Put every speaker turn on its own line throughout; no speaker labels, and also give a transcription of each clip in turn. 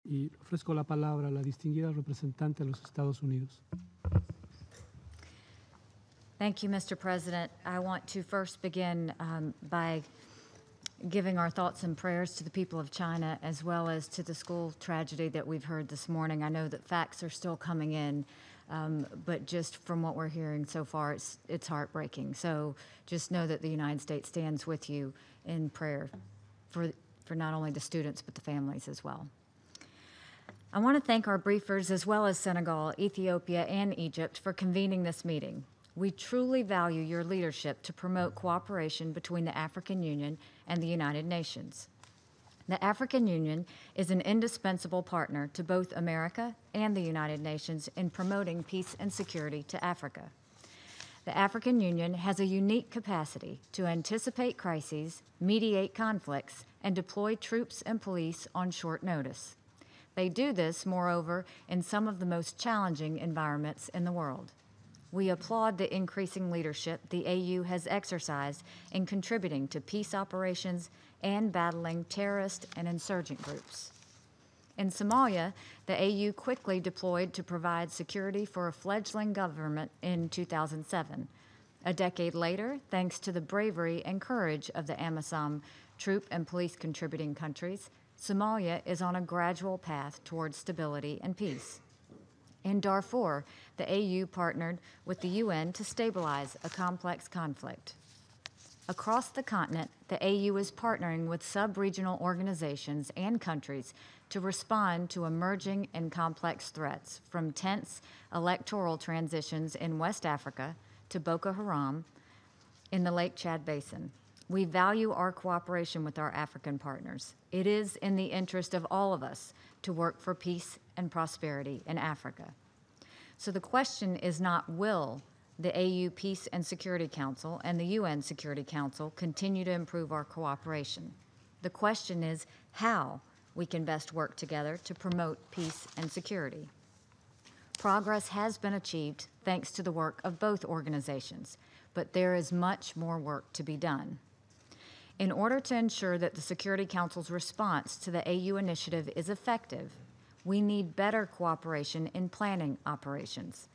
Y ofrezco la palabra a la distinguida representante de los Estados Unidos.
Thank you, Mr. President. I want to first begin by giving our thoughts and prayers to the people of China, as well as to the school tragedy that we've heard this morning. I know that facts are still coming in, but just from what we're hearing so far, it's heartbreaking. So just know that the United States stands with you in prayer for not only the students, but the families as well. I want to thank our briefers, as well as Senegal, Ethiopia, and Egypt for convening this meeting. We truly value your leadership to promote cooperation between the African Union and the United Nations. The African Union is an indispensable partner to both America and the United Nations in promoting peace and security to Africa. The African Union has a unique capacity to anticipate crises, mediate conflicts, and deploy troops and police on short notice. They do this, moreover, in some of the most challenging environments in the world. We applaud the increasing leadership the AU has exercised in contributing to peace operations and battling terrorist and insurgent groups. In Somalia, the AU quickly deployed to provide security for a fledgling government in 2007. A decade later, thanks to the bravery and courage of the AMISOM troop and police contributing countries, Somalia is on a gradual path towards stability and peace. In Darfur, the AU partnered with the UN to stabilize a complex conflict. Across the continent, the AU is partnering with sub-regional organizations and countries to respond to emerging and complex threats, from tense electoral transitions in West Africa to Boko Haram in the Lake Chad Basin. We value our cooperation with our African partners. It is in the interest of all of us to work for peace and prosperity in Africa. So the question is not, will the AU Peace and Security Council and the UN Security Council continue to improve our cooperation? The question is how we can best work together to promote peace and security. Progress has been achieved thanks to the work of both organizations, but there is much more work to be done. In order to ensure that the Security Council's response to the AU initiative is effective, we need better cooperation in planning operations.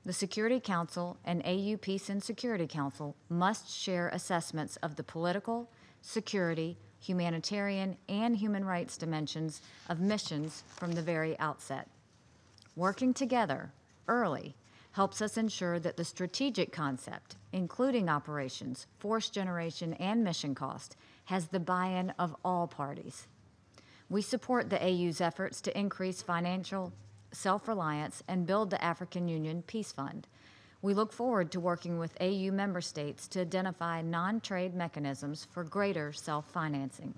The Security Council and AU Peace and Security Council must share assessments of the political, security, humanitarian, and human rights dimensions of missions from the very outset. Working together early helps us ensure that the strategic concept, including operations, force generation, and mission cost, has the buy-in of all parties. We support the AU's efforts to increase financial self-reliance and build the African Union Peace Fund. We look forward to working with AU member states to identify non-trade mechanisms for greater self-financing.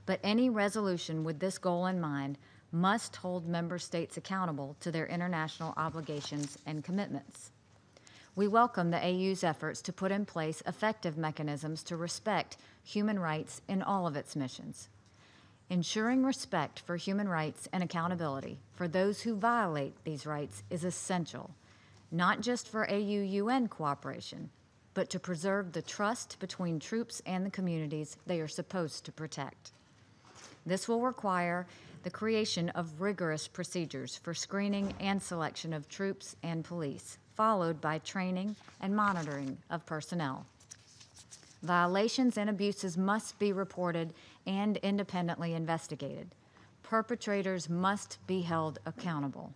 But any resolution with this goal in mind must hold member states accountable to their international obligations and commitments. We welcome the AU's efforts to put in place effective mechanisms to respect human rights in all of its missions. Ensuring respect for human rights and accountability for those who violate these rights is essential, not just for AU-UN cooperation, but to preserve the trust between troops and the communities they are supposed to protect. This will require the creation of rigorous procedures for screening and selection of troops and police, followed by training and monitoring of personnel. Violations and abuses must be reported and independently investigated. Perpetrators must be held accountable.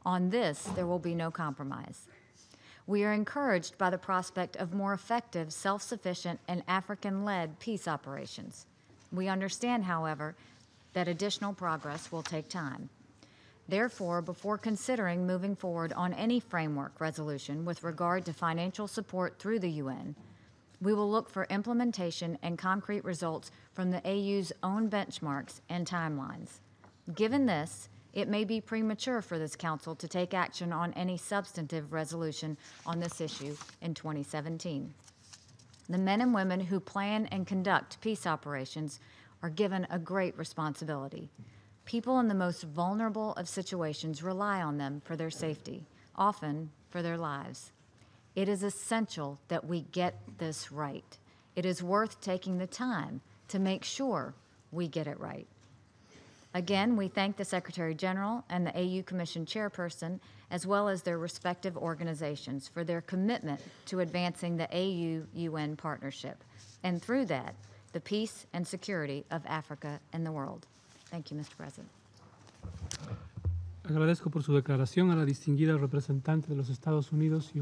On this, there will be no compromise. We are encouraged by the prospect of more effective, self-sufficient, and African-led peace operations. We understand, however, that additional progress will take time. Therefore, before considering moving forward on any framework resolution with regard to financial support through the UN, we will look for implementation and concrete results from the AU's own benchmarks and timelines. Given this, it may be premature for this Council to take action on any substantive resolution on this issue in 2017. The men and women who plan and conduct peace operations are given a great responsibility. People in the most vulnerable of situations rely on them for their safety, often for their lives. It is essential that we get this right. It is worth taking the time to make sure we get it right. Again, we thank the Secretary General and the AU Commission Chairperson, as well as their respective organizations, for their commitment to advancing the AU-UN partnership, and through that, the peace and security of Africa and the world. Thank you, Mr. President.
Agradezco por su declaración a la distinguida representante de los Estados Unidos y